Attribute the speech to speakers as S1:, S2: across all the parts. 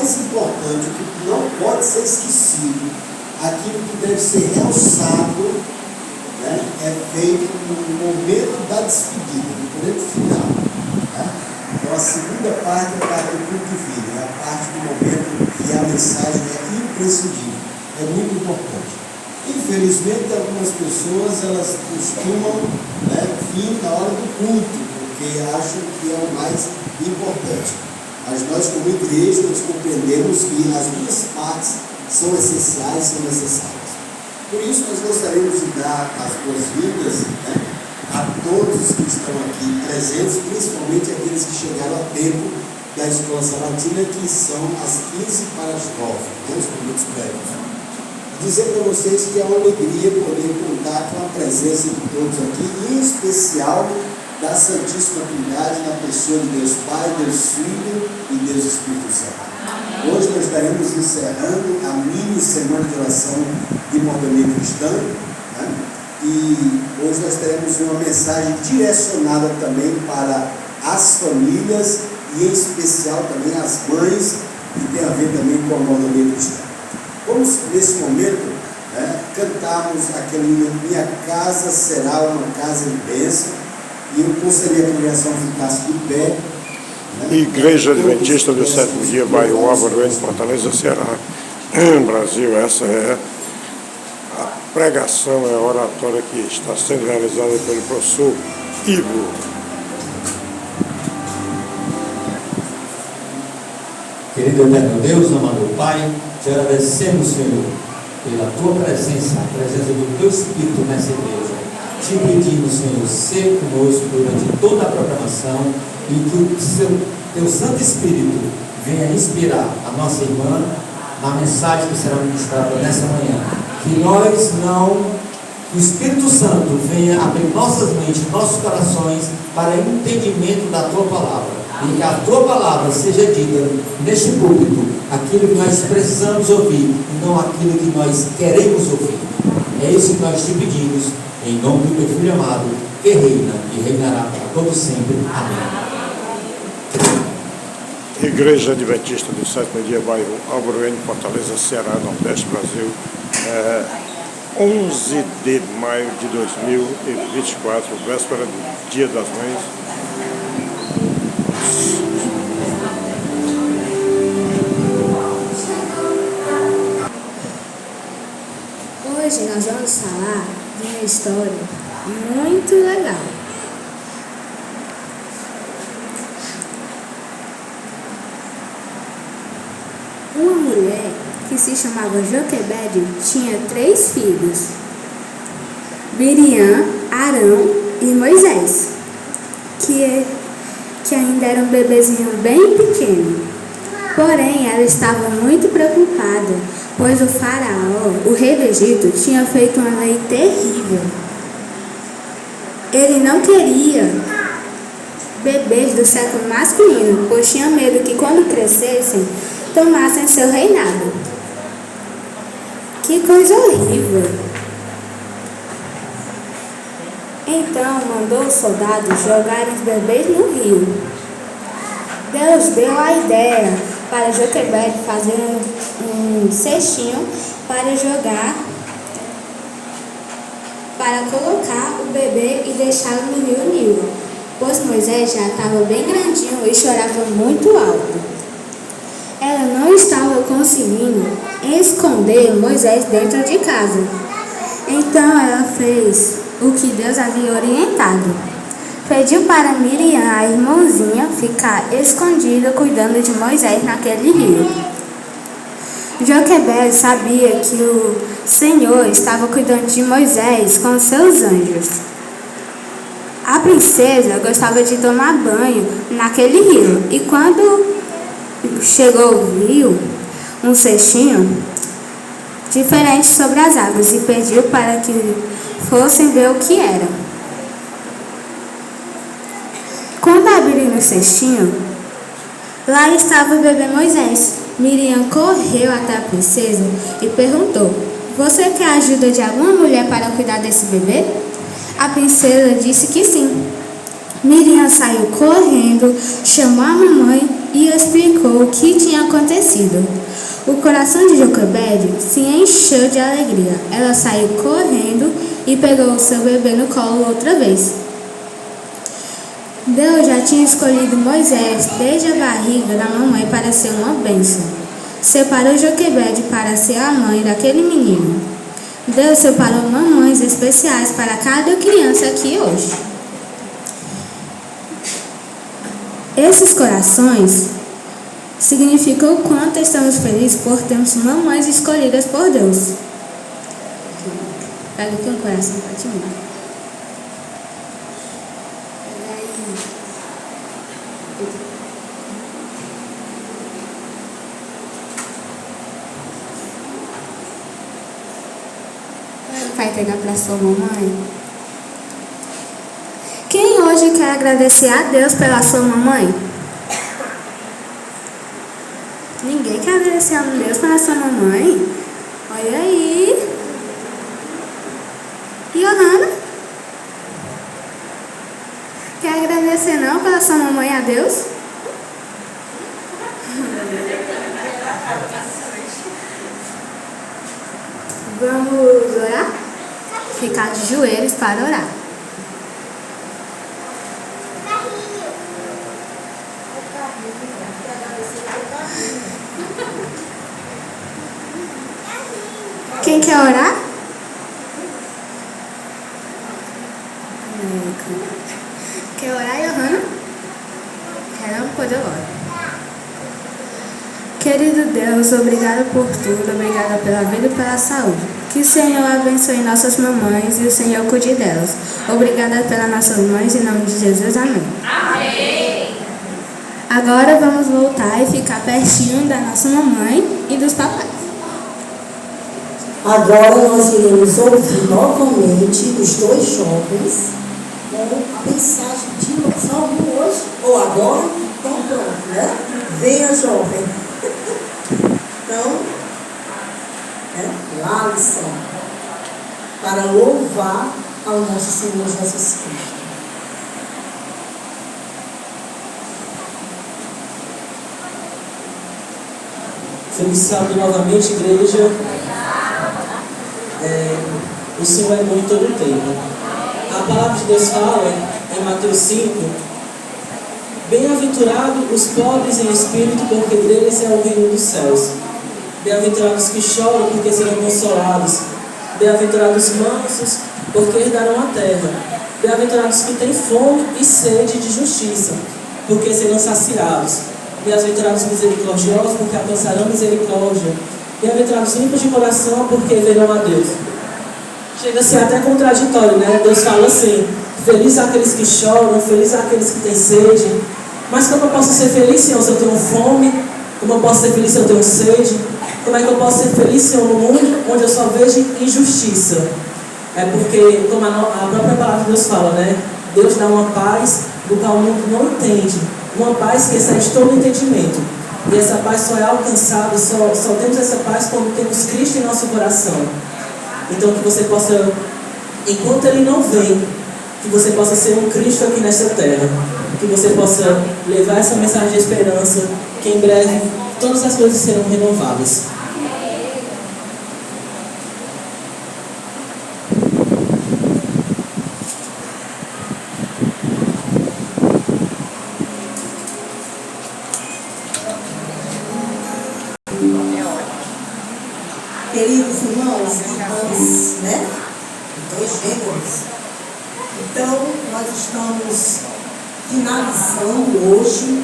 S1: mais importante, o que não pode ser esquecido, aquilo que deve ser realçado, né, é feito no momento da despedida, no momento final. Né? Então a segunda parte é a parte do culto divino, é a parte do momento que a mensagem é imprescindível, é muito importante. Infelizmente, algumas pessoas elas costumam, né, vir na hora do culto, porque acham que é o mais importante. Mas nós, como igreja, nós compreendemos que as duas partes são essenciais, são necessárias. Por isso, nós gostaríamos de dar as boas-vindas, né, a todos que estão aqui presentes, principalmente aqueles que chegaram a tempo da Escola Sabatina, que são às 15 para as 9, né, os minutos prévios. Dizer para vocês que é uma alegria poder contar com a presença de todos aqui, em especial da Santíssima Trindade, na pessoa de Deus Pai, Deus Filho e Deus Espírito Santo. Hoje nós estaremos encerrando a mini semana de oração de mordomia cristã, né? E hoje nós teremos uma mensagem direcionada também para as famílias e em especial também as mães, que tem a ver também com a mordomia cristã. Vamos, nesse momento, né, cantarmos aquele hino, Minha Casa Será uma Casa de Bênção, e eu gostaria que a congregação ficasse de pé. Né,
S2: Igreja Adventista do Sétimo Dia, bairro Álvaro, Fortaleza, Ceará, Brasil. Essa é a pregação, é a oratória que está sendo realizada pelo professor Ivo.
S3: Querido eterno Deus, amado Pai, te agradecemos, Senhor, pela tua presença, a presença do teu Espírito nessa igreja. Te pedimos, Senhor, ser conosco durante toda a programação e que o teu Santo Espírito venha inspirar a nossa irmã na mensagem que será ministrada nessa manhã. Que o Espírito Santo venha abrir nossas mentes, nossos corações para o entendimento da tua palavra. E que a tua palavra seja dita neste púlpito, aquilo que nós precisamos ouvir, e não aquilo que nós queremos ouvir. É isso que nós te pedimos, em nome do teu Filho amado, que reina e reinará para todo sempre. Amém.
S2: Igreja Adventista do Sétimo Dia, bairro Álvaro, Fortaleza, Ceará, Nordeste, Brasil. 11 de maio de 2024, véspera do Dia das Mães.
S4: Hoje nós vamos falar de uma história muito legal. Uma mulher que se chamava Joquebede tinha 3 filhos: Miriam, Arão e Moisés, que ainda era um bebezinho bem pequeno. Porém, ela estava muito preocupada, pois o faraó, o rei do Egito, tinha feito uma lei terrível. Ele não queria bebês do sexo masculino, pois tinha medo que quando crescessem, tomassem seu reinado. Que coisa horrível! Então mandou os soldados jogarem os bebês no rio. Deus deu a ideia para Joquebede fazer um cestinho para jogar, para colocar o bebê e deixá-lo no rio Nilo, pois Moisés já estava bem grandinho e chorava muito alto. Ela não estava conseguindo esconder Moisés dentro de casa. Então ela fez o que Deus havia orientado. Pediu para Miriam, a irmãzinha, ficar escondida cuidando de Moisés naquele rio. Joquebede sabia que o Senhor estava cuidando de Moisés com seus anjos. A princesa gostava de tomar banho naquele rio, e quando chegou, viu um cestinho diferente sobre as águas e pediu para que fossem ver o que era. Quando abriram o cestinho, lá estava o bebê Moisés. Miriam correu até a princesa e perguntou: "Você quer a ajuda de alguma mulher para cuidar desse bebê?" A princesa disse que sim. Miriam saiu correndo, chamou a mamãe e explicou o que tinha acontecido. O coração de Joquebede se encheu de alegria. Ela saiu correndo e pegou o seu bebê no colo outra vez. Deus já tinha escolhido Moisés desde a barriga da mamãe para ser uma bênção. Separou Joquebede para ser a mãe daquele menino. Deus separou mamães especiais para cada criança aqui hoje. Esses corações significam o quanto estamos felizes por termos mamães escolhidas por Deus. Pega aqui um coração para te mandar. Vai pegar para sua mamãe? Quem hoje quer agradecer a Deus pela sua mamãe? Ninguém quer agradecer a Deus pela sua mamãe? Olha aí. E Johanna? Quer agradecer não pela sua mamãe a Deus? Vamos orar? Ficar de joelhos para orar. Quem quer orar? Quer orar, Johanna? Quero poder orar. Querido Deus, obrigada por tudo, obrigada pela vida e pela saúde. Que o Senhor abençoe nossas mamães e o Senhor cuide delas. Obrigada pelas nossas mães, em nome de Jesus, amém.
S5: Amém.
S4: Agora vamos voltar e ficar pertinho da nossa mamãe e dos papais.
S6: Agora nós iremos ouvir novamente os dois jovens com a mensagem de noção hoje, ou agora, então pronto, né? Venha, jovem. Então, lá a lição, para louvar ao nosso Senhor Jesus Cristo.
S7: Feliz sábado novamente, igreja. O Senhor é bom em todo o tempo. A palavra de Deus fala em Mateus 5: bem-aventurados os pobres em espírito, porque deles é o reino dos céus. Bem-aventurados que choram, porque serão consolados. Bem-aventurados os mansos, porque herdarão a terra. Bem-aventurados que têm fome e sede de justiça, porque serão saciados. Bem-aventurados misericordiosos, porque alcançarão misericórdia. Bem-aventurados limpos de coração, porque verão a Deus. Chega a ser até contraditório, né? Deus fala assim: feliz aqueles que choram, feliz aqueles que têm sede. Mas como eu posso ser feliz, Senhor, se eu tenho fome? Como eu posso ser feliz se eu tenho sede? Como é que eu posso ser feliz, Senhor, no mundo onde eu só vejo injustiça? É porque, como a própria palavra de Deus fala, né? Deus dá uma paz do qual o mundo não entende. Uma paz que excede todo o entendimento. E essa paz só é alcançada, só temos essa paz quando temos Cristo em nosso coração. Então que você possa, enquanto Ele não vem, que você possa ser um Cristo aqui nessa terra. Que você possa levar essa mensagem de esperança, que em breve todas as coisas serão renovadas.
S6: Queridos irmãos, irmãs, né? Dois gêneros. Então, nós estamos finalizando hoje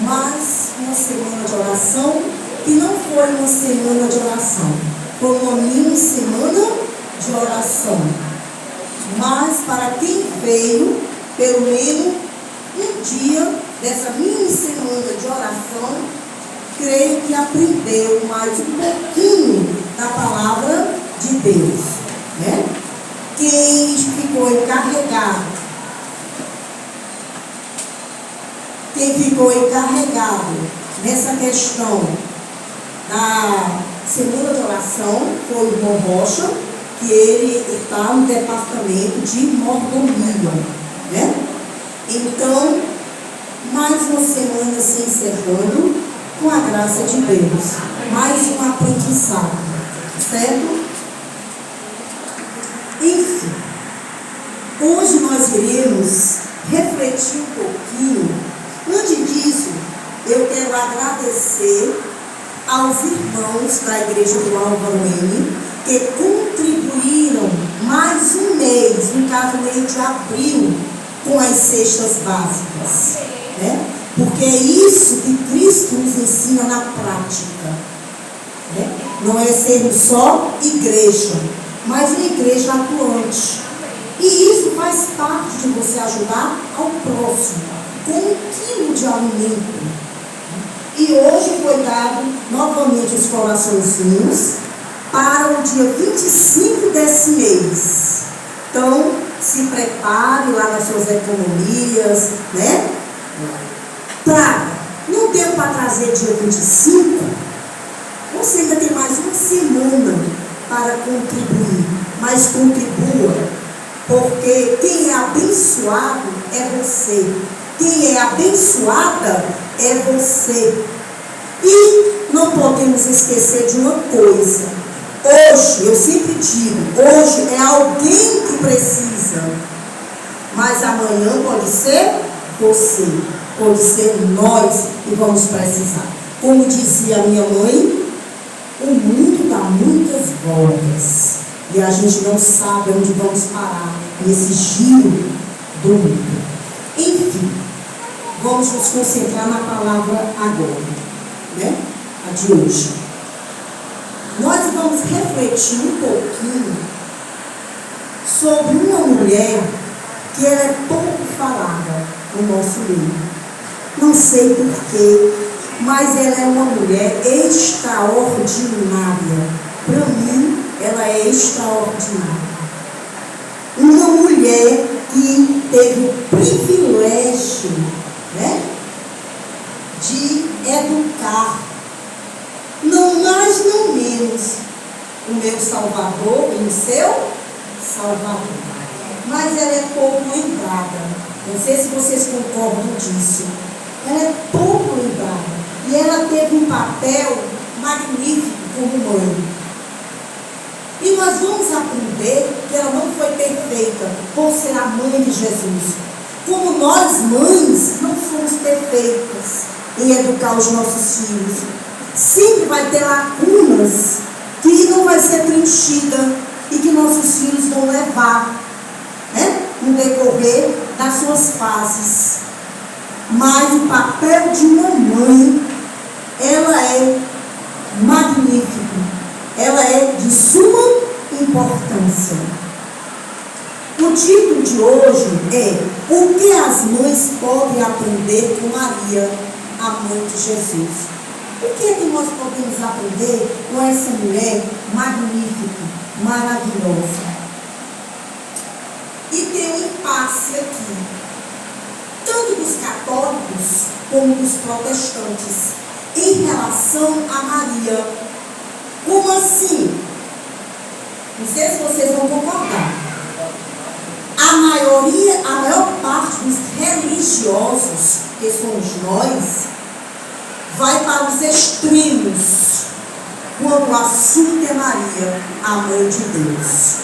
S6: mais uma semana de oração, que não foi uma semana de oração, foi uma mini semana de oração. Mas para quem veio, pelo menos um dia dessa mini semana de oração, creio que aprendeu mais um pouquinho da palavra de Deus, né? Quem ficou encarregado nessa questão da semana de oração foi o irmão Rocha, que ele está no departamento de mordomia, né? Então, mais uma semana se encerrando com a graça de Deus. Mais um aprendizado, certo? Enfim, hoje nós iremos refletir um pouquinho. Antes disso, eu quero agradecer aos irmãos da Igreja do Álvaro N, que contribuíram mais um mês, no caso o mês de abril, com as cestas básicas, né? Porque é isso que Cristo nos ensina na prática, né? Não é sermos só igreja, mas uma igreja atuante. E isso faz parte de você ajudar ao próximo, com 1 quilo de alimento. E hoje foi dado novamente os coraçõezinhos para o dia 25 desse mês. Então, se prepare lá nas suas economias, né? Traga. Não deu para trazer dia 25? Você ainda tem mais uma semana para contribuir. Mas contribua, porque quem é abençoado é você. Quem é abençoada é você. E não podemos esquecer de uma coisa. Hoje, eu sempre digo, hoje é alguém que precisa. Mas amanhã pode ser você. Pode ser nós que vamos precisar. Como dizia minha mãe, o mundo dá muitas voltas. E a gente não sabe onde vamos parar nesse giro do mundo. Enfim, vamos nos concentrar na palavra agora, né? A de hoje. Nós vamos refletir um pouquinho sobre uma mulher que ela é pouco falada no nosso meio. Não sei porquê, mas ela é uma mulher extraordinária. Para mim, ela é extraordinária. Uma mulher que teve o privilégio, né, de educar, não mais, não menos, o meu Salvador e o seu Salvador. Mas ela é pouco lembrada. Não sei se vocês concordam disso. Ela é pouco lembrada. E ela teve um papel magnífico como mãe. E nós vamos aprender que ela não foi perfeita por ser a mãe de Jesus. Como nós, mães, não somos perfeitas em educar os nossos filhos. Sempre vai ter lacunas que não vai ser preenchida e que nossos filhos vão levar, né, no decorrer das suas fases. Mas o papel de uma mãe, ela é magnífico. Ela é de suma importância. O título de hoje é O que as mães podem aprender com Maria, a mãe de Jesus. O que é que nós podemos aprender com essa mulher magnífica, maravilhosa? E tem um impasse aqui, tanto dos católicos como dos protestantes, em relação a Maria. Como assim? Não sei se vocês vão concordar. A maior parte dos religiosos, que somos nós, vai para os extremos quando o assunto é Maria, a mãe de Deus.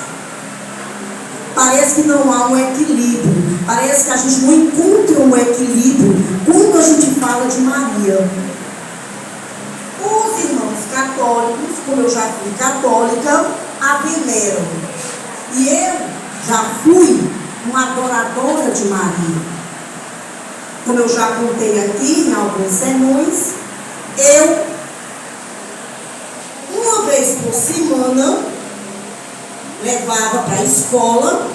S6: Parece que não há um equilíbrio. Parece que a gente não encontra um equilíbrio quando a gente fala de Maria. Os irmãos católicos, como eu já fui católica, a veneram. E eu já fui uma adoradora de Maria. Como eu já contei aqui em alguns sermões, eu, uma vez por semana, levava para a escola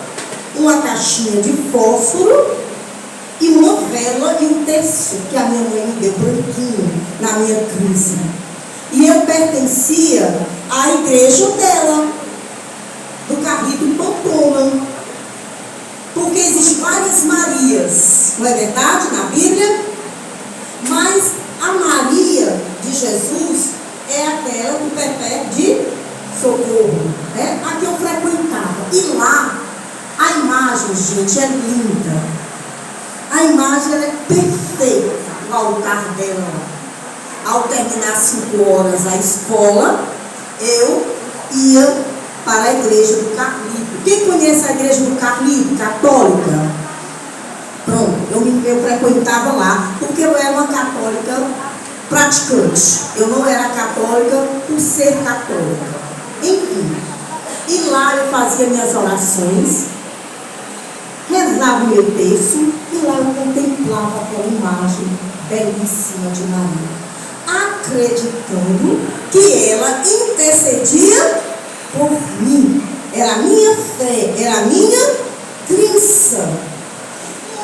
S6: uma caixinha de fósforo e uma vela e um terço que a minha mãe me deu branquinho na minha crise. E eu pertencia à igreja dela, do Carrito Pampona. Porque existem várias Marias, não é verdade, na Bíblia? Mas a Maria de Jesus é aquela do perpétuo de socorro, né? A que eu frequentava. E lá, a imagem, gente, é linda. A A imagem ela é perfeita, o altar dela. Ao terminar 5 horas a escola, eu ia para a igreja do Carlito. Quem conhece a igreja do Carlito, católica? Pronto, eu frequentava lá, porque eu era uma católica praticante. Eu não era católica por ser católica. Enfim, e lá eu fazia minhas orações, rezava o meu texto, e lá eu contemplava aquela imagem belíssima de Maria, acreditando que ela intercedia por mim. Era a minha fé, era a minha crença.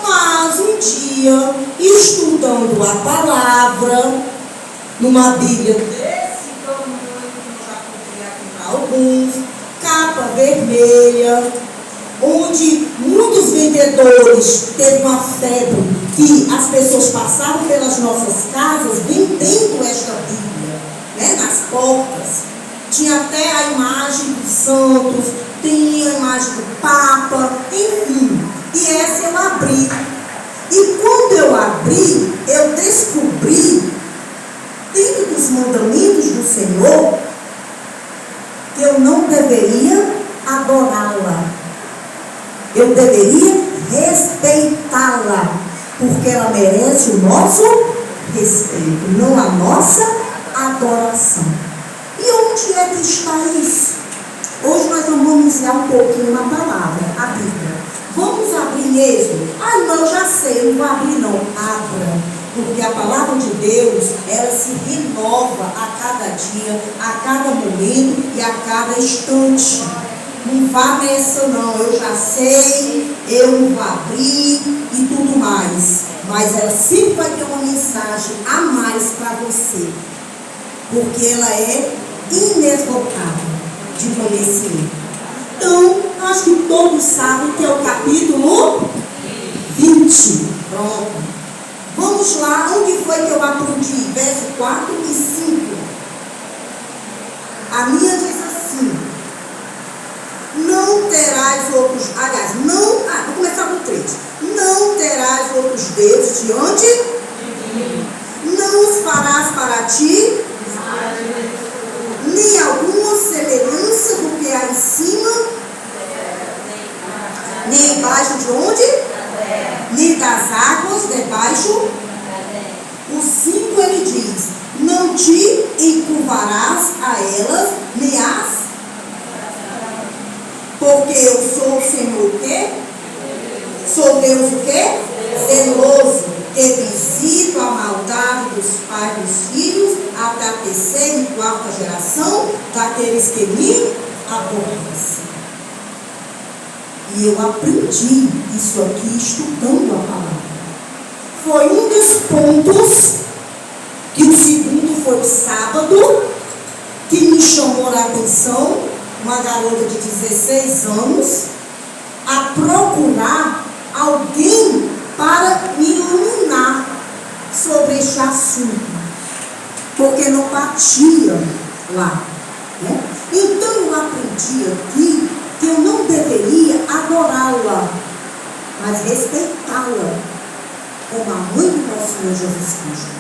S6: Mas um dia, estudando a palavra, numa Bíblia desse tamanho, que já comprei aqui para alguns, capa vermelha, onde muitos vendedores teve uma febre que as pessoas passavam pelas nossas casas vendendo esta Bíblia, né, nas portas. Tinha até a imagem dos santos, tinha a imagem do Papa, enfim. E essa eu abri. E quando eu abri, eu descobri, dentro dos mandamentos do Senhor, que eu não deveria adorá-la. Eu deveria respeitá-la, porque ela merece o nosso respeito, não a nossa adoração. E onde é que está isso? Hoje nós vamos iniciar um pouquinho na palavra, a Bíblia. Vamos abrir mesmo? Ah, não, eu já sei, não vou abrir não. Abra, porque a palavra de Deus, ela se renova a cada dia, a cada momento e a cada instante. Não vá nessa não, eu já sei, eu não vou abrir e tudo mais. Mas ela sempre vai ter uma mensagem a mais para você, porque ela é inesgotável de conhecimento. Então, acho que todos sabem que é o capítulo 20. Pronto. Vamos lá, onde foi que eu aprendi? Verso 4 e 5. A minha diz assim: não terás outros, aliás, não, vou começar com 3. Não terás outros deuses diante de mim. Não os farás para ti nem alguma semelhança do que há em cima, nem embaixo de onde? Nem das águas debaixo. O 5 ele diz: não te encurvarás a elas, nem as, porque eu sou o Senhor o quê? Sou Deus o quê? Zeloso, que visito a maldade dos pais dos filhos até a 3ª e 4ª geração daqueles que me aborrecem. E eu aprendi isso aqui estudando a palavra. Foi um dos pontos que o segundo foi o sábado, que me chamou a atenção, uma garota de 16 anos, a procurar alguém para me iluminar sobre este assunto, porque não batia lá, né? Então eu aprendi aqui que eu não deveria adorá-la, mas respeitá-la como a mãe do nosso Senhor Jesus Cristo.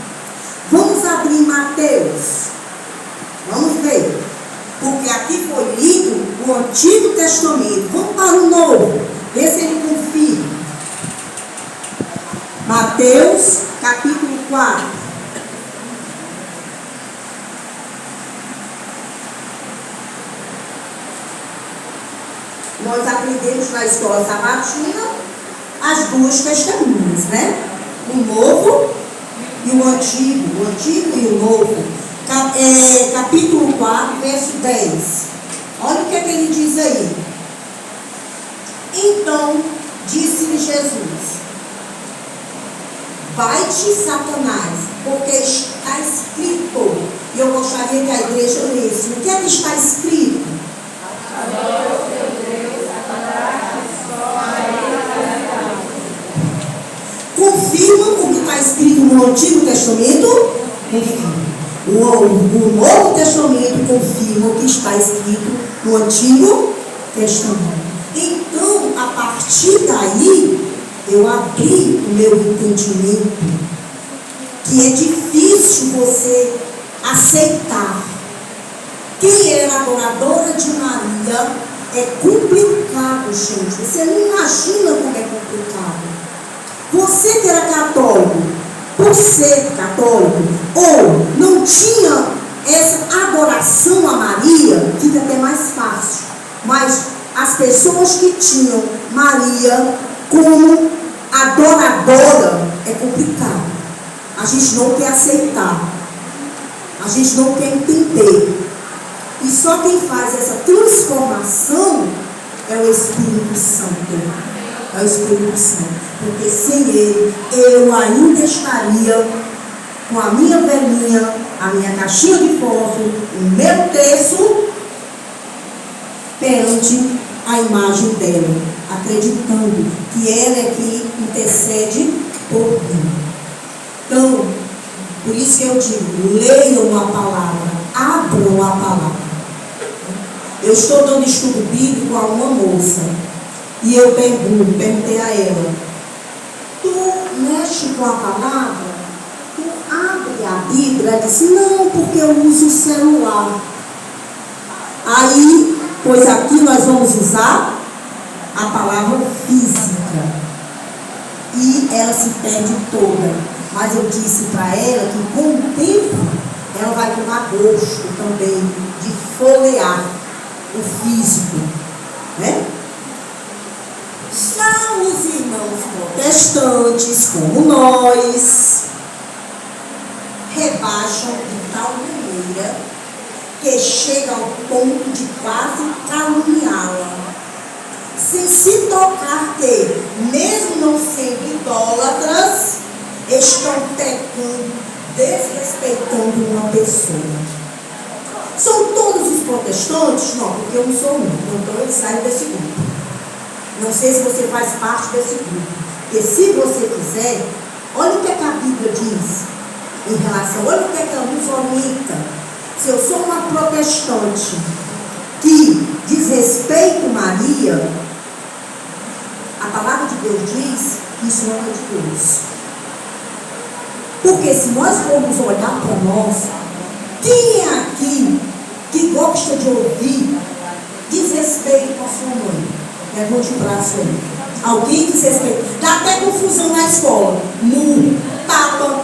S6: Vamos abrir Mateus, vamos ver, porque aqui foi lido o Antigo Testamento. Vamos para o Novo, ver se ele confirma. Mateus, capítulo 4. Nós aprendemos na escola sabatina as 2 testemunhas, né? O Novo e o Antigo. O Antigo e o Novo. Capítulo 4, verso 10. Olha o que ele diz aí. Então, disse-lhe Jesus: vai-te, Satanás, porque está escrito. E eu gostaria que a igreja lesse. O que é que está escrito? Confirma o que está escrito no Antigo Testamento? Confirma. O Novo Testamento confirma o que está escrito no Antigo Testamento. Então, a partir daí, eu abri o meu entendimento que é difícil você aceitar. Quem era adoradora de Maria é complicado, gente. Você não imagina como é complicado. Você que era católico, por ser católico, ou não tinha essa adoração a Maria, fica até mais fácil. Mas as pessoas que tinham Maria como adoradora é complicado. A gente não quer aceitar. A gente não quer entender. E só quem faz essa transformação é o Espírito Santo. É o Espírito Santo. Porque sem ele, eu ainda estaria com a minha velhinha, a minha caixinha de fósforo, o meu terço, perante a imagem dela, acreditando que ela é que intercede por mim. Então, por isso que eu digo, leiam a palavra, abram a palavra. Eu estou dando estudo bíblico a uma moça, e eu perguntei a ela, tu mexe com a palavra? Tu abre a Bíblia? Ela disse, não, porque eu uso o celular. Aí, pois aqui nós vamos usar a palavra física. E ela se perde toda. Mas eu disse para ela que com o tempo ela vai tomar gosto também de folhear o físico, né? Já os irmãos protestantes, como nós, rebaixam de tal maneira que chega ao ponto de quase caluniá-la, sem se tocar que, mesmo não sendo idólatras, estão pecando, desrespeitando uma pessoa. São todos os protestantes? Não, porque eu não sou um, então eu saio desse grupo. Não sei se você faz parte desse grupo. Porque se você quiser, olha o que a Bíblia diz em relação, olha o que ela nos orienta. Se eu sou uma protestante que desrespeito Maria, a palavra de Deus diz que isso não é de Deus. Porque se nós formos olhar para nós, quem é aqui que gosta de ouvir desrespeito com a sua mãe? Levante o braço aí. Alguém desrespeita. Dá até confusão na escola. Murro, tapa.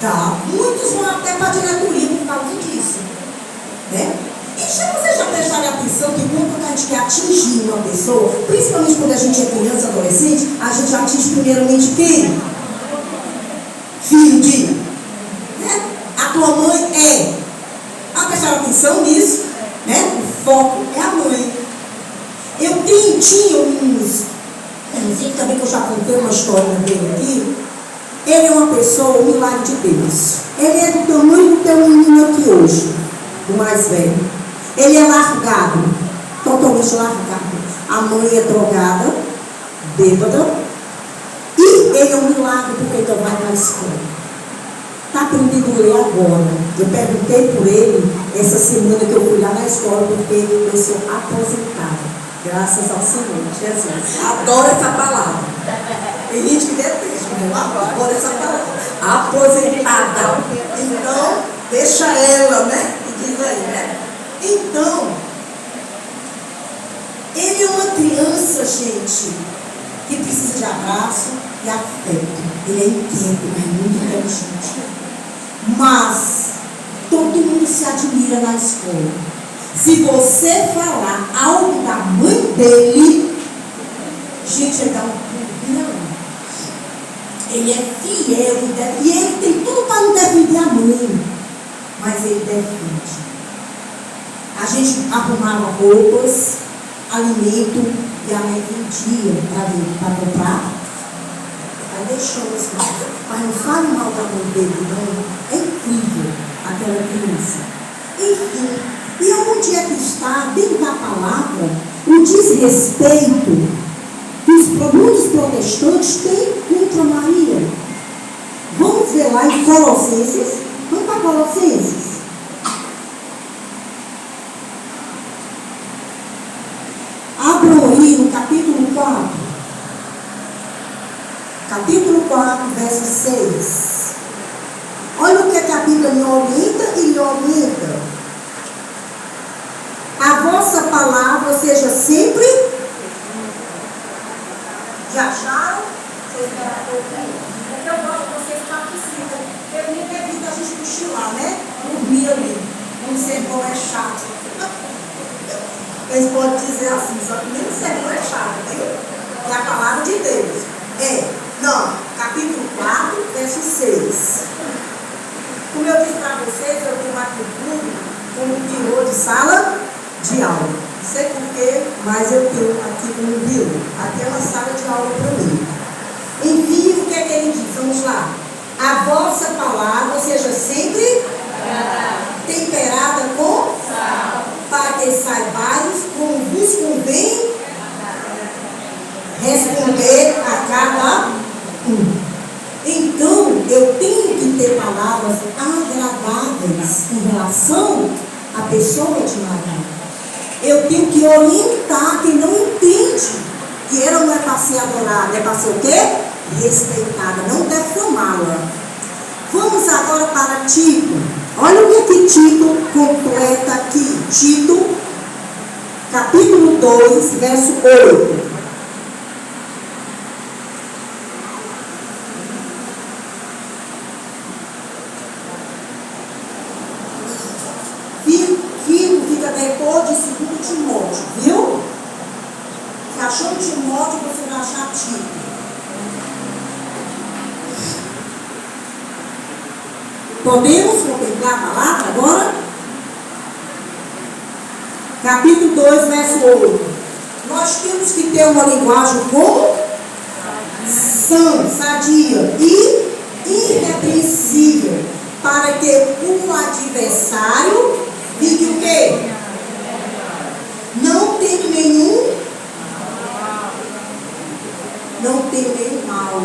S6: Dá. Muitos vão até para a diretoria por causa disso. Né? E vocês já prestaram atenção que quando a gente quer atingir uma pessoa, principalmente quando a gente é criança, adolescente, a gente atinge primeiramente quem? Filho de. Né? A tua mãe é. Já prestaram atenção nisso? Né? O foco é a mãe. Eu tinha uns também que eu já contei uma história dele aqui. Ele é uma pessoa, um milagre de Deus. Ele é do tamanho do teu menino aqui hoje, o mais velho. Ele é largado, totalmente largado. A mãe é drogada, bêbada. E ele é um milagre porque ainda vai na escola. Está aprendendo a ler agora. Eu perguntei por ele essa semana que eu fui lá na escola, porque eu sou aposentada. Graças ao Senhor, Jesus. Adoro essa palavra. Tem gente que detesta, mas eu adoro essa palavra. Aposentada. Então, deixa ela, né? E diz aí, né? Então, ele é uma criança, gente, que precisa de abraço e afeto. Ele é inquieto, mas muito inteligente. Mas, todo mundo se admira na escola. Se você falar algo da mãe dele, gente, ele dá um não. Ele é fiel, e ele tem tudo para não defender a mãe, mas ele defende. A gente arrumava roupas, alimento, e a mãe vendia para comprar. Aí deixamos, mas não fale mal da mãe dele, não. É incrível aquela criança. Enfim. E onde é que está, dentro da palavra, o desrespeito que muitos protestantes têm contra Maria? Vamos ver lá em Colossenses. Vamos para Colossenses. Abram aí no capítulo 4. capítulo 4, verso 6. Olha o que a Bíblia me orienta e me orienta. A vossa palavra seja sempre. Já acharam? Vocês esperam um pouquinho. Porque eu gosto que vocês participam. Eu nem evito a gente cochilar, né? Dormir ali. Um sermão é chato. Eles podem dizer assim, só que nem o sermão é chato, né? É a palavra de Deus. Capítulo 4, verso 6. Como eu disse para vocês, eu tenho aqui tudo como guiô de sala de aula. Não sei porquê, mas eu tenho aqui como guiô. Aqui é uma sala de aula para mim. Enfim, o que é que ele diz? Vamos lá. A vossa palavra seja sempre temperada com sal, para que saibais como vos convém responder a cada um. Então, eu tenho que ter palavras agradáveis em relação à pessoa de Maria. Eu tenho que orientar quem não entende que ela não é para ser adorada, é para ser o quê? Respeitada, não defamá-la. Vamos agora para Tito. Olha o que Tito completa aqui. Tito, capítulo 2, verso 8. Fica depois de 2 Timóteo, viu? Se achou Timóteo, você vai achar Tito. Podemos contemplar a palavra agora? Capítulo 2, verso 8. Nós temos que ter uma linguagem como sã, sadia e irrepreensível, para que o adversário fique o quê? Não tem nenhum mal.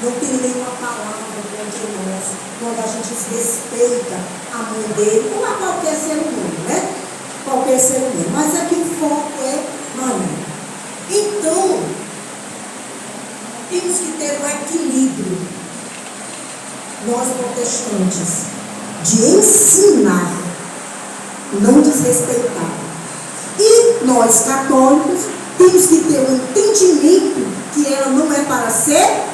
S6: Não tem nenhuma palavra contra nós. Quando a gente respeita a mãe dele, ou a qualquer ser humano, né? Qualquer ser humano. Mas aqui o foco é Maria. Então, temos que ter um equilíbrio, nós protestantes, de ensinar, não desrespeitar. E nós católicos temos que ter um entendimento que ela não é para ser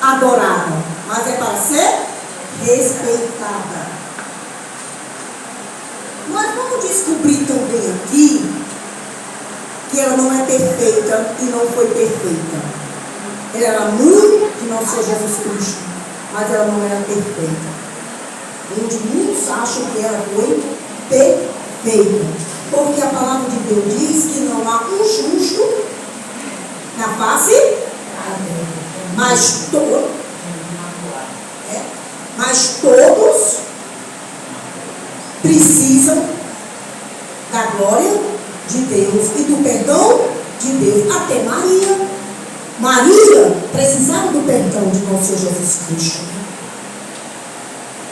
S6: adorada, mas é para ser respeitada. Nós vamos descobrir também aqui que ela não é perfeita e não foi perfeita. Ela era mãe de nosso Senhor Jesus Cristo, mas ela não era perfeita. Onde muitos acham que ela foi perfeita, porque a palavra de Deus diz que não há um justo na face da terra. Mas todos precisam da glória de Deus e do perdão de Deus. Até Maria precisava do perdão de nosso Senhor Jesus Cristo.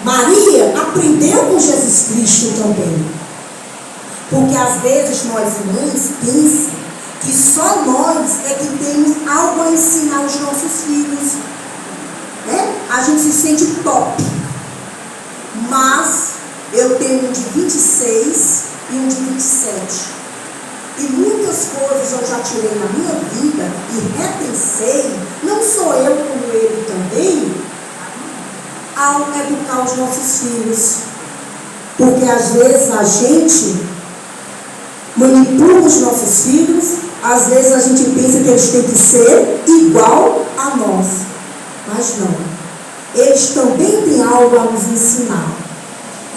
S6: Maria aprendeu com Jesus Cristo também. Porque às vezes nós mães pensamos que só nós é que temos algo a ensinar aos nossos filhos. Né? A gente se sente top. Mas eu tenho um de 26 e um de 27. E muitas coisas eu já tirei na minha vida e repensei, não só eu como ele também, ao educar os nossos filhos. Porque às vezes a gente manipula os nossos filhos, às vezes a gente pensa que eles têm que ser igual a nós. Mas não. Eles também têm algo a nos ensinar.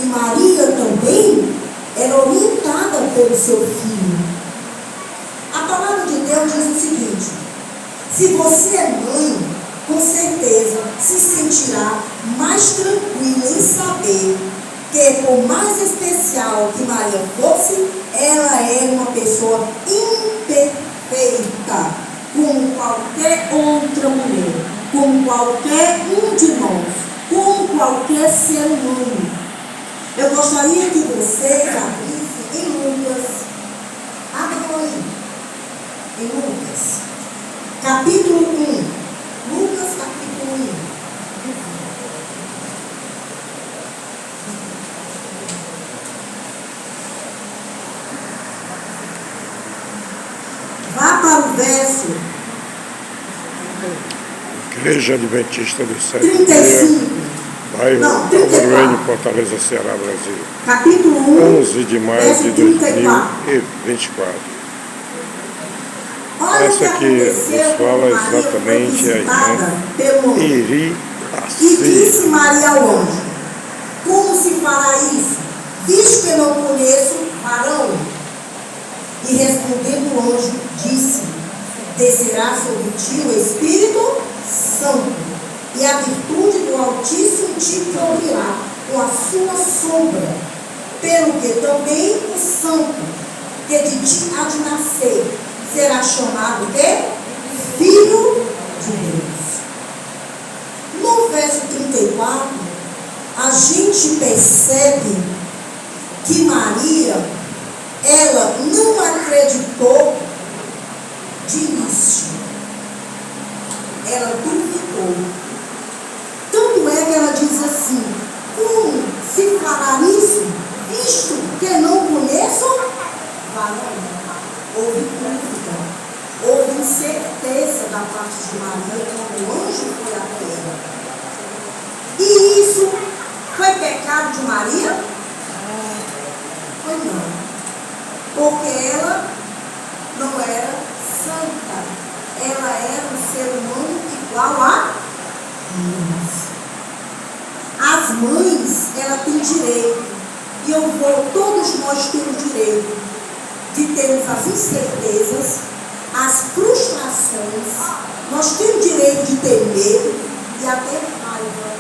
S6: E Maria também era orientada pelo seu filho. A palavra de Deus diz o seguinte: se você é mãe, com certeza se sentirá mais tranquila em saber que, por mais especial que Maria fosse, ela era uma pessoa imperfeita, como qualquer outra mulher, como qualquer um de nós, como qualquer ser humano. Eu gostaria que vocês abrissem em Lucas. Abram aí. Em Lucas, capítulo 1. Lucas, capítulo 1. Vá para o verso
S2: Igreja Adventista do Sétimo Dia,
S6: 35.
S2: bairro
S6: Não, 34.
S2: Álvaro N, Fortaleza, Ceará, Brasil.
S6: Capítulo 1,
S2: 11 de maio
S6: verso
S2: de
S6: 34.
S2: 2024.
S6: Olha o
S2: Essa
S6: que
S2: aqui
S6: aconteceu
S2: nos
S6: quando
S2: fala
S6: Maria foi
S2: exatamente a
S6: visitada
S2: irmã
S6: pelo anjo.
S2: Iri
S6: E
S2: Assi.
S6: disse Maria ao anjo: como se fará isso, visto que não conheço varão? E respondendo o anjo, disse: descerá sobre ti o Espírito Santo, e a virtude do Altíssimo te cobrirá com a sua sombra, pelo que também o Santo que de ti há de nascer será chamado de Filho de Deus. No verso 34, a gente percebe que Maria, ela não acreditou de início. Ela duvidou. Tanto é que ela diz assim: como se fará isso, visto que não conheço varão? Houve dúvida, houve incerteza da parte de Maria quando o anjo foi até ela. E isso foi pecado de Maria? Foi não. Porque ela não era santa. Ela era um ser humano igual a nós. As mães, ela tem direito. E todos nós temos direito de termos as incertezas, as frustrações. Nós temos direito de ter medo e até raiva.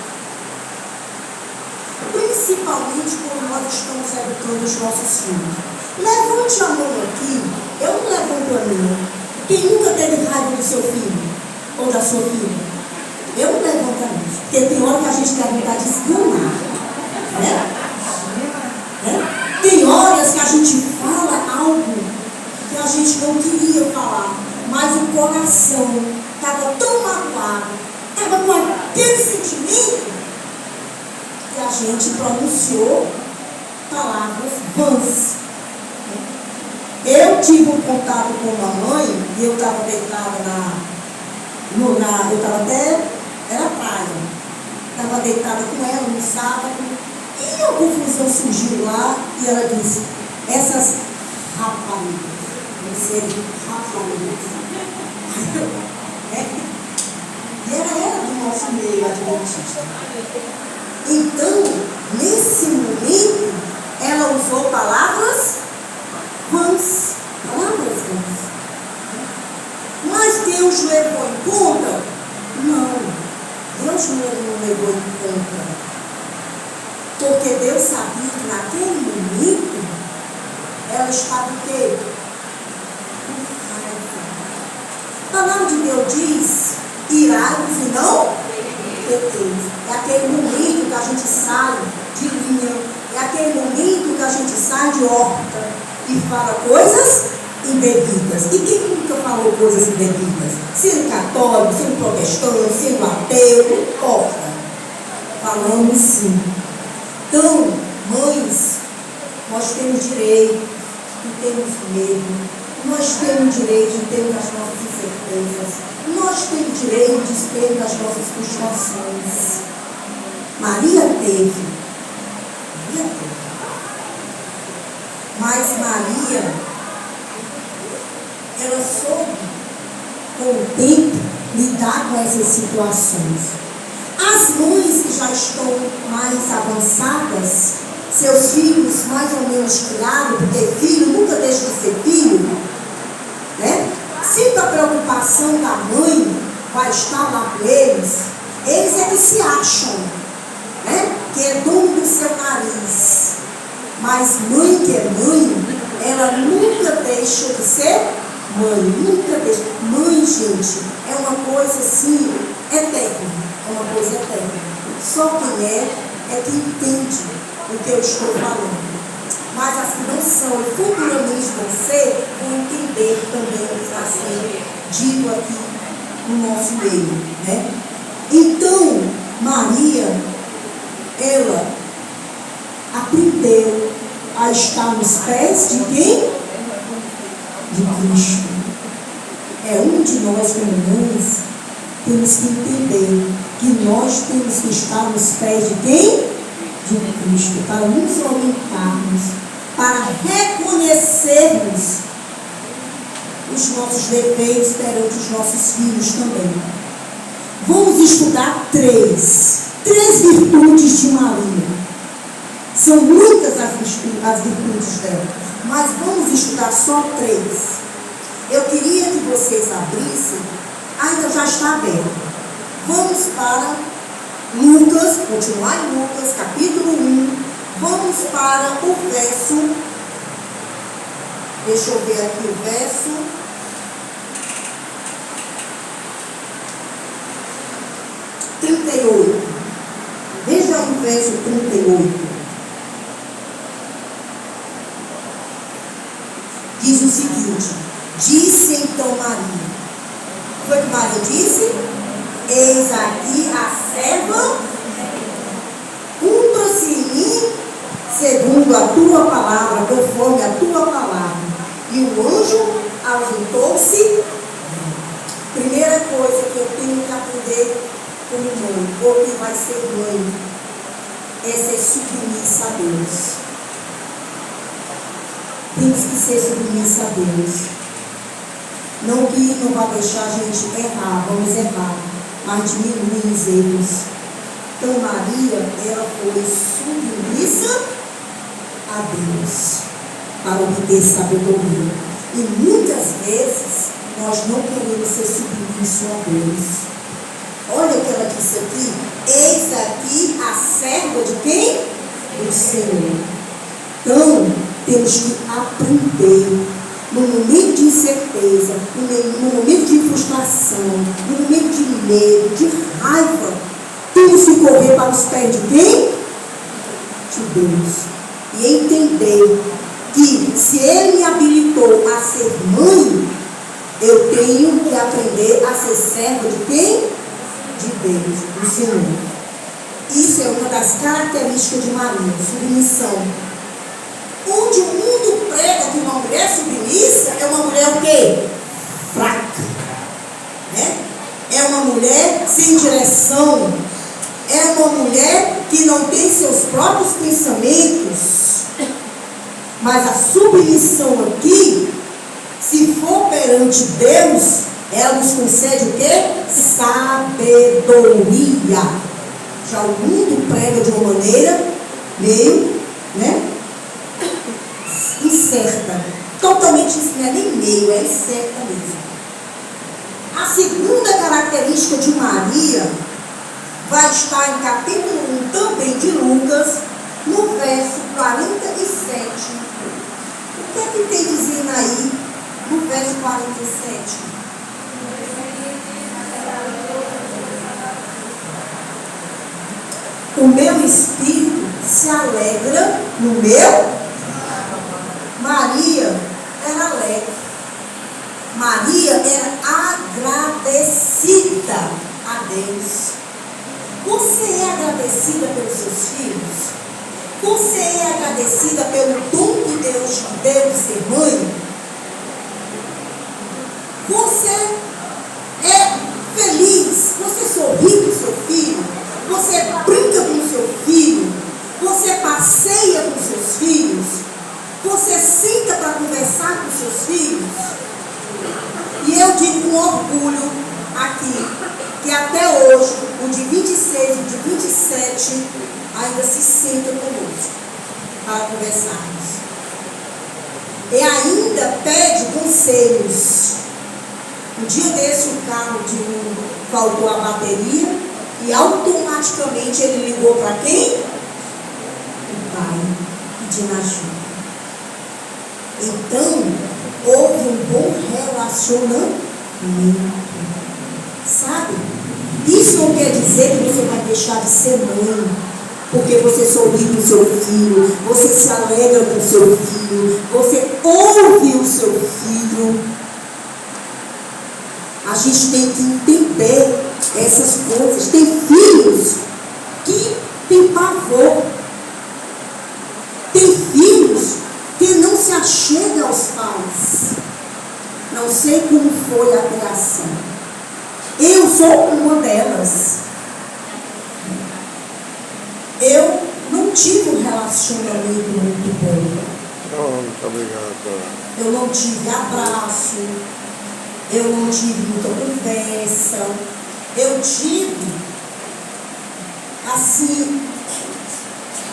S6: Principalmente quando nós estamos educando os nossos filhos. Levante a mão aqui. Eu não levanto a minha. Quem nunca teve raiva do seu filho ou da sua filha? Eu não levanto a minha. Porque tem hora que a gente quer vontade de esganar. Tem horas que a gente fala algo que a gente não queria falar, mas o coração estava tão magoado, estava com aquele sentimento que a gente pronunciou palavras vãs. Eu tive um contato com uma mãe e eu estava deitada eu estava até, era praia, estava deitada com ela no sábado. E a confusão surgiu lá e ela disse: essas raparigas, vão ser raparigas. E ela era do nosso meio adventista. Então, nesse momento, ela usou palavras vãs. Palavras vãs. Mas Deus levou em conta? Não. Deus não levou em conta. Porque Deus sabia que naquele momento ela estava o quê? Com raiva. A palavra de Deus diz: irai-vos e não pequeis. É aquele momento que a gente sai de linha, é aquele momento que a gente sai de órbita e fala coisas indevidas. E quem nunca falou coisas indevidas? Sendo católico, sendo protestante, sendo ateu, não importa. Falamos sim. Então, mães, nós temos direito de termos medo, nós temos direito de termos as nossas incertezas, nós temos direito de termos as nossas frustrações. Maria teve. Mas Maria, ela soube, com o tempo, lidar com essas situações. As mães que já estão mais avançadas, seus filhos mais ou menos criados, porque filho nunca deixa de ser filho, né? Se a preocupação da mãe vai estar lá com eles é que se acham, né? Que é dono do seu nariz. Mas mãe que é mãe, ela nunca deixa de ser mãe, nunca deixa. Mãe, gente, é uma coisa assim, eterna. É uma coisa eterna. Só quem é que entende o que eu estou falando. Mas as que não são e futuramente vão ser, vão entender também o que está sendo dito aqui no nosso meio, né? Então, Maria, ela aprendeu a estar nos pés de quem? De Cristo. Um de nós, como mães, temos que entender que nós temos que estar nos pés de quem? De Cristo, para nos orientarmos, para reconhecermos os nossos defeitos perante os nossos filhos também. Vamos estudar três virtudes de Maria. São muitas as virtudes dela, mas vamos estudar só três. Eu queria que vocês abrissem, ainda já está aberto. Vamos para Lucas, continuar em Lucas, capítulo 1. Vamos para o verso, deixa eu ver aqui o verso 38. Veja o verso 38. Diz o seguinte: disse então Maria. Foi o que Maria disse? Eis aqui a serva, cumpra-se em mim segundo a tua palavra, conforme a tua palavra. E o anjo ausentou-se. Primeira coisa que eu tenho que aprender como mãe, ou quem vai ser mãe, é ser submissa a Deus. Temos que ser submissa a Deus. Não que não vai deixar a gente errar, vamos errar, mas diminuir os erros. Então Maria, ela foi submissa a Deus para obter sabedoria. E muitas vezes nós não queremos ser submissos a Deus. Olha o que ela disse aqui: eis aqui a serva de quem? Do Senhor. Então, temos que aprender, no momento de incerteza, no momento de frustração, no momento de medo, de raiva, temos que correr para os pés de quem? De Deus. E entender que se Ele me habilitou a ser mãe, eu tenho que aprender a ser serva de quem? De Deus, do Senhor. Isso é uma das características de Maria, submissão. Onde o mundo prega que uma mulher submissa é uma mulher o quê? Fraca, né? É uma mulher sem direção, é uma mulher que não tem seus próprios pensamentos. Mas a submissão aqui, se for perante Deus, ela nos concede o quê? Sabedoria. Já o mundo prega de uma maneira meio, né? Incerta. Totalmente, não é nem meio, é incerta mesmo. A segunda característica de Maria vai estar em capítulo 1 também de Lucas, no verso 47. O que é que tem dizendo aí no verso 47? O meu espírito se alegra no meu. Maria era alegre. Maria era agradecida a Deus. Você é agradecida pelos seus filhos? Você é agradecida pelo dom que Deus te deu de ser mãe? Você é feliz? Você sorri com seu filho? Você brinca com seu filho? Você passeia com seus filhos? Você senta para conversar com seus filhos? E eu digo com orgulho aqui, que até hoje, o de 26 e o de 27 ainda se senta conosco para conversarmos. E ainda pede conselhos. Um dia desse o carro de um faltou a bateria e automaticamente ele ligou para quem? O pai, pedindo ajuda. Então, houve um bom relacionamento. Sabe? Isso não quer dizer que você vai deixar de ser mãe, porque você sorri com o seu filho, você se alegra com o seu filho, você ouve o seu filho. A gente tem que entender essas coisas. Tem filhos que têm pavor. Tem filhos que não se achegam aos pais. Não sei como foi a criação. Eu sou uma delas. Eu não tive um relacionamento muito bom.
S2: Muito obrigado.
S6: Eu não tive abraço. Eu não tive muita conversa. Eu tive, assim,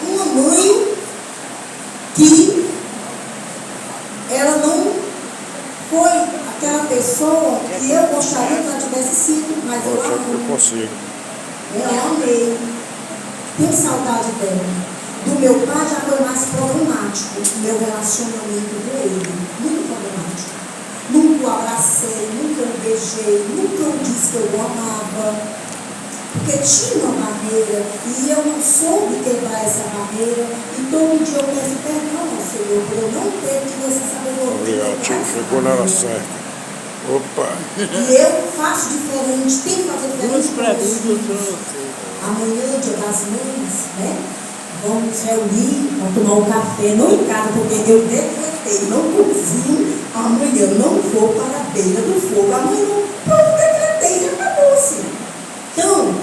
S6: uma mãe que ela não foi aquela pessoa que eu gostaria que ela tivesse sido, mas eu
S2: Eu
S6: amei.
S2: consigo.
S6: Eu amei. Tenho saudade dela. Do meu pai já foi mais problemático, o meu relacionamento com ele. Muito problemático. Nunca o abracei, nunca o beijei, nunca o disse que eu o amava. Porque tinha uma barreira e eu não soube quebrar essa barreira. E todo dia eu peço perdão ao Senhor por eu não ter tido essa sabedoria.
S2: Obrigado, tio. Chegou na hora certa. Opa!
S6: E eu faço diferente, tenho que fazer diferente. Amanhã, dia das mães, né? Vamos reunir para tomar um café, não em casa, porque eu decretei, não cozinho, amanhã eu não vou para a beira do fogo, amanhã pronto, decretei, já acabou-se. Então,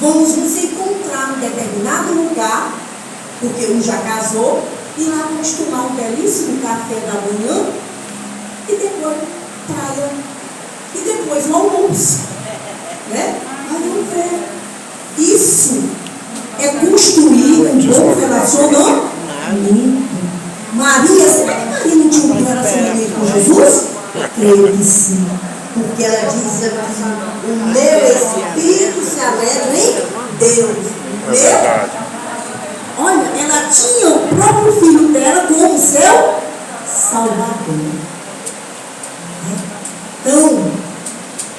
S6: vamos nos encontrar em determinado lugar, porque um já casou, e lá vamos tomar um belíssimo café da manhã, e depois praia, e depois o almoço, né? Aí vamos ver. Isso é construir um bom relacionamento. Maria, será que Maria não tinha um relacionamento com Jesus? Creio que sim. Porque ela diz assim, o meu espírito se alegra em Deus.
S2: É verdade.
S6: Olha, ela tinha o próprio filho dela como seu Salvador. Então,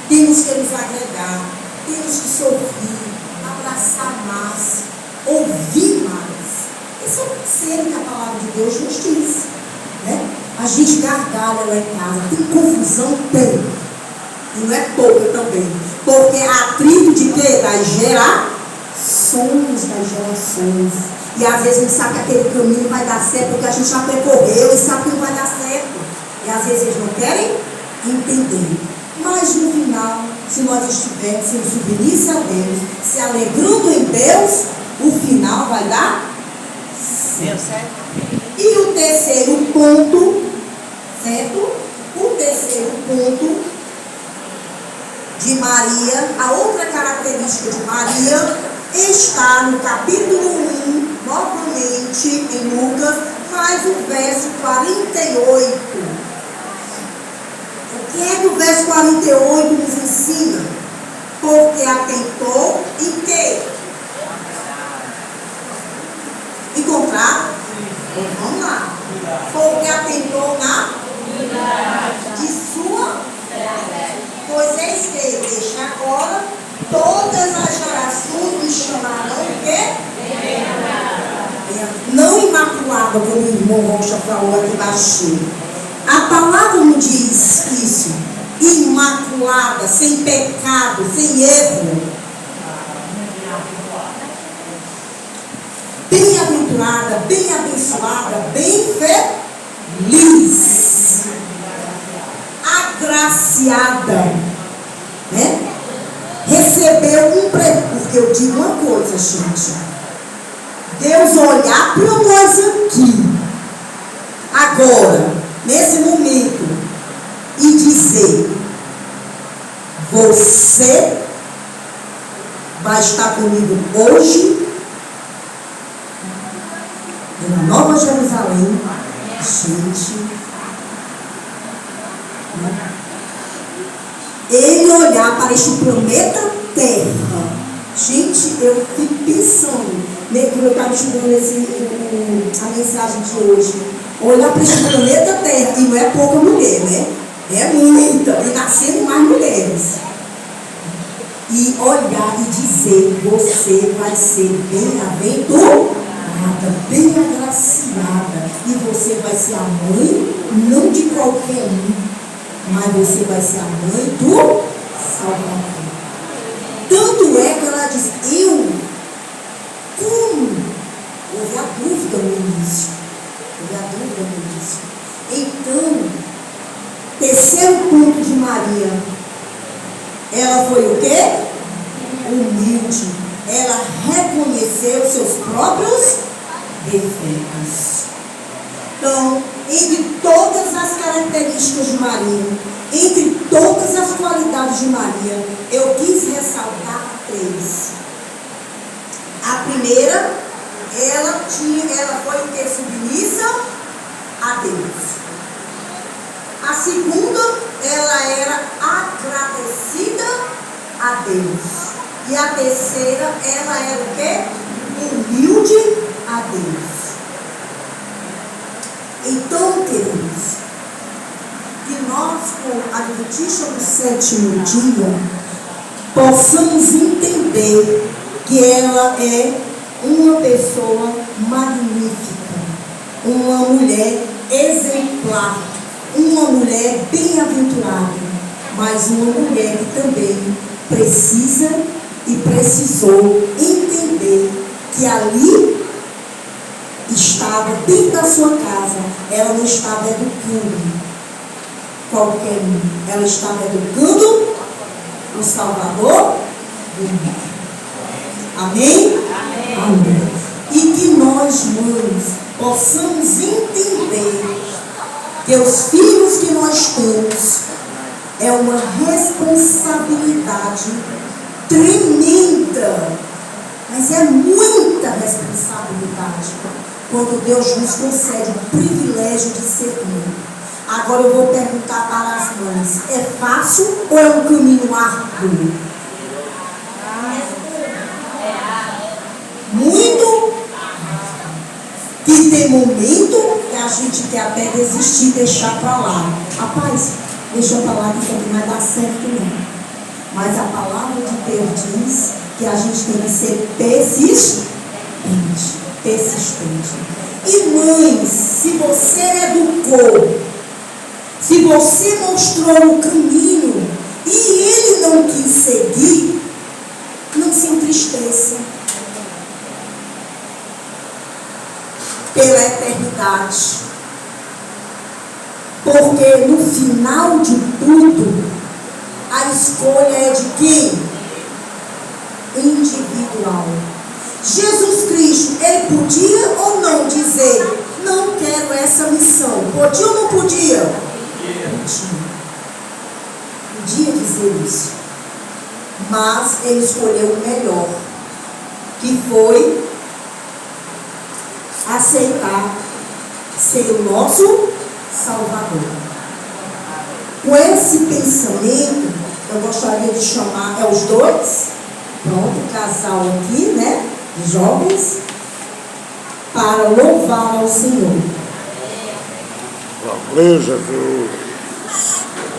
S6: temos que nos agregar, temos que sorrir, abraçar mais, ouvir mais. Esse é o conselho que a palavra de Deus nos diz, né? A gente gargalha lá em casa, tem confusão? Tem. E não é pouca também. Porque atrito de quê? Das gerações das gerações. E às vezes a gente sabe que aquele caminho vai dar certo, porque a gente já percorreu e sabe que não vai dar certo. E às vezes eles não querem entender. Mas no final, se nós estivermos sendo submissos a Deus, se alegrando em Deus, o final vai dar certo. E o terceiro ponto, certo? O terceiro ponto de Maria, a outra característica de Maria, está no capítulo 1, novamente em Lucas, mas o verso 48. O que é que o verso 48 nos ensina? Porque atentou em quê? Encontrar? Vamos lá. Porque atentou na de sua. Pois eis que deixa agora todas as gerações me chamarão o quê? Não imaculada, como o irmão Rocha falou aqui baixinho. A palavra não diz isso. Imaculada, sem pecado, sem erro. Bem-aventurada, bem abençoada, bem feliz. Agraciada. Né? Recebeu um prêmio. Porque eu digo uma coisa, gente. Deus olhar para nós aqui, agora, nesse momento, e dizer: você vai estar comigo hoje na Nova Jerusalém. Gente, né? Ele olhar para este planeta Terra. Gente, eu fico pensando, quando eu estava estudando a mensagem de hoje, olhar para este planeta Terra, e não é pouca mulher, né? É muita, e nascendo mais mulheres. E olhar e dizer: você vai ser bem-aventurada, bem agraciada, e você vai ser a mãe, não de qualquer um, mas você vai ser a mãe do Salvador. Tanto é que ela diz, como? Houve a dúvida no início. Então, terceiro ponto de Maria, ela foi o quê? Humilde. Ela reconheceu seus próprios defeitos. Então, entre todas as características de Maria, entre todas as qualidades de Maria, eu quis ressaltar 3. A primeira, ela foi o que? Submissa a Deus. A segunda, ela era agradecida a Deus. E a terceira, ela era o quê? Humilde a Deus. Então, queridos, que nós, como adventistas do sétimo dia, possamos entender que ela é uma pessoa magnífica, uma mulher exemplar, uma mulher bem-aventurada, mas uma mulher que também precisa e precisou entender que ali estava dentro da sua casa, ela não estava educando qualquer um, ela estava educando o Salvador do mundo. Amém? Amém. E que nós, mães, possamos entender que os filhos que nós temos é uma responsabilidade tremenda, mas é muita responsabilidade quando Deus nos concede o privilégio de ser mãe. Agora eu vou perguntar para as mães, é fácil ou é um caminho árduo? Muito. Que tem momento que a gente quer até desistir, deixar para lá. Rapaz, deixa para lá que isso aqui não vai dar certo não. Mas a palavra de Deus diz que a gente tem que ser persistente. E mães, se você educou, se você mostrou o caminho e ele não quis seguir, não se entristeça. Pela eternidade. Porque no final de tudo, a escolha é de quem? Individual. Jesus Cristo, ele podia ou não dizer, não quero essa missão? Podia ou não podia? Podia dizer isso. Mas ele escolheu o melhor, que foi aceitar ser o nosso Salvador. Com esse pensamento, eu gostaria de chamar, os dois, pronto, o casal aqui, né, jovens, para louvar ao Senhor.
S2: Glória a Jesus.